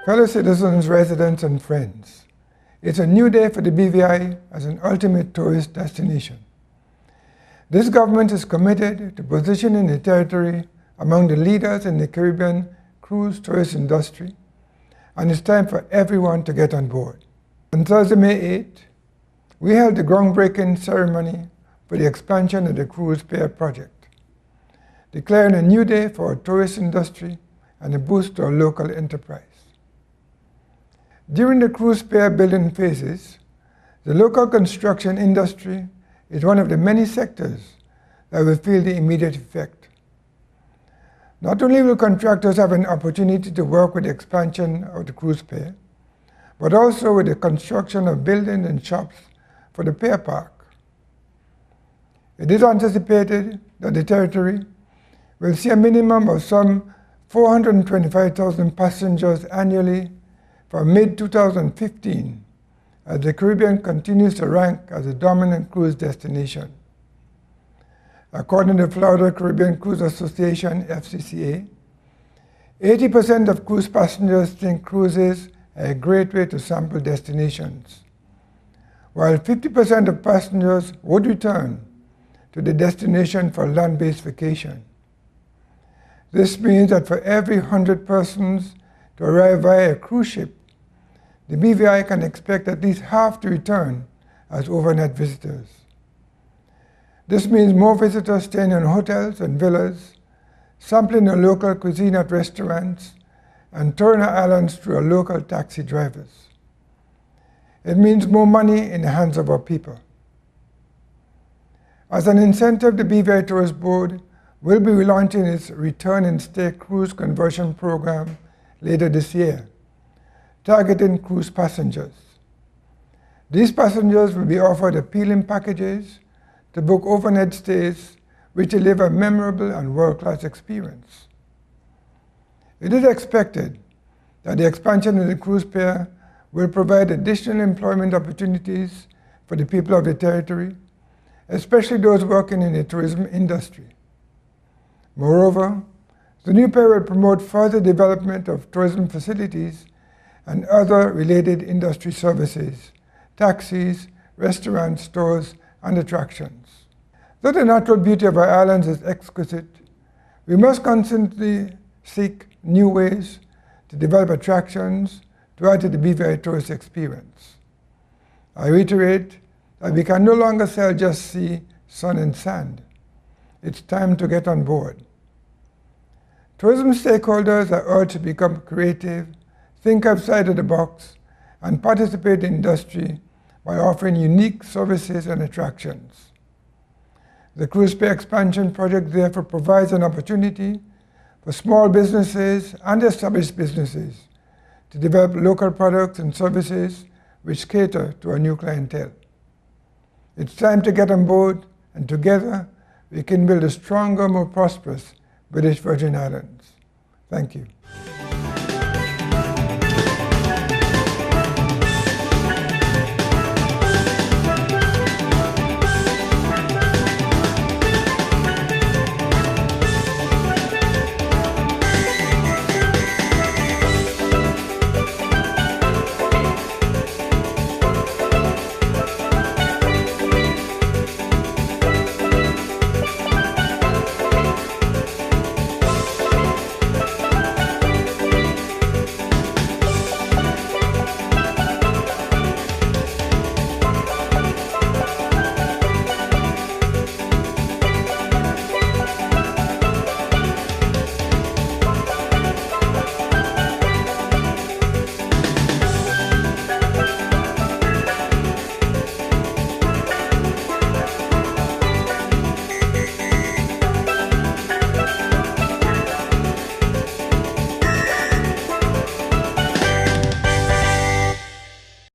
Fellow citizens, residents, and friends, it's a new day for the BVI as an ultimate tourist destination. This government is committed to positioning the territory among the leaders in the Caribbean cruise tourist industry, and it's time for everyone to get on board. On Thursday, May 8, we held the groundbreaking ceremony for the expansion of the Cruise Pier project, declaring a new day for our tourist industry and a boost to our local enterprise. During the Cruise Pier building phases, the local construction industry is one of the many sectors that will feel the immediate effect. Not only will contractors have an opportunity to work with the expansion of the Cruise Pier, but also with the construction of buildings and shops for the pier park. It is anticipated that the territory will see a minimum of some 425,000 passengers annually from mid-2015 as the Caribbean continues to rank as a dominant cruise destination. According to the Florida Caribbean Cruise Association, FCCA, 80% of cruise passengers think cruises are a great way to sample destinations, while 50% of passengers would return to the destination for land-based vacation. This means that for every 100 persons to arrive via a cruise ship, the BVI can expect at least half to return as overnight visitors. This means more visitors staying in hotels and villas, sampling the local cuisine at restaurants, and touring our islands through our local taxi drivers. It means more money in the hands of our people. As an incentive, the BVI Tourist Board will be relaunching its Return and Stay Cruise Conversion Program later this year, targeting cruise passengers. These passengers will be offered appealing packages to book overnight stays which deliver a memorable and world-class experience. It is expected that the expansion of the Cruise Pier will provide additional employment opportunities for the people of the territory, especially those working in the tourism industry. Moreover, the new pier will promote further development of tourism facilities and other related industry services, taxis, restaurants, stores, and attractions. Though the natural beauty of our islands is exquisite, we must constantly seek new ways to develop attractions to add to the BVI tourist experience. I reiterate that we can no longer sell just sea, sun, and sand. It's time to get on board. Tourism stakeholders are urged to become creative, think outside of the box, and participate in industry by offering unique services and attractions. The Cruise Pier expansion project therefore provides an opportunity for small businesses and established businesses to develop local products and services which cater to a new clientele. It's time to get on board, and together we can build a stronger, more prosperous British Virgin Islands. Thank you.